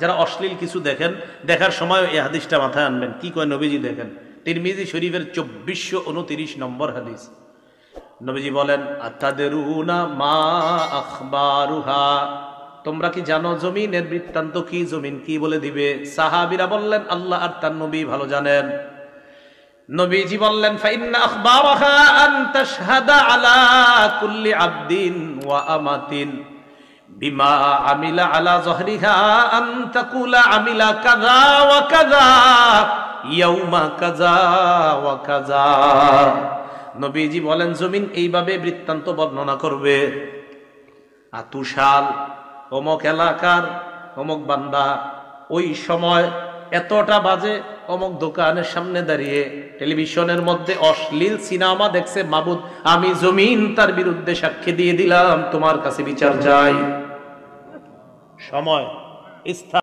যারা অশ্লীল কিছু দেখেন, দেখার সময় এই হাদিসটা মাথায় আনবেন। কি কয় নবীজি দেখেন, তিরমিজি শরীফের 2429 নম্বর হাদিস। নবীজি বলেন, আতাদরুনা মা আখবারুহা, তোমরা কি জানো জমিনের বৃত্তান্ত কি, জমিন কি বলে দিবে? সাহাবীরা বললেন, আল্লাহ আর তার নবী ভালো জানেন। নবীজি বললেন, ফাইন্না আখবারাহা আন তাশহাদা আলা কুল্লি আবদিন ওয়া আমাতিন বিমা আমিলা আলা যহরিহা আন তাকুলা আমিলা কাযা ওয়া কাযা ইয়াউমা কাযা ওয়া কাযা। নবীজি বলেন, জমিন এইভাবে বৃত্তান্ত বর্ণনা করবে, আতুশাল অমুক এলাকার অমুক বান্দা ওই সময় এতটা বাজে অমুক দোকানের সামনে দাঁড়িয়ে টেলিভিশনের মধ্যে অশ্লীল সিনেমা দেখছে, মাবুদ আমি জমিন তার বিরুদ্ধে সাক্ষী দিয়ে দিলাম, তোমার কাছে বিচার চাই। সময়, স্থান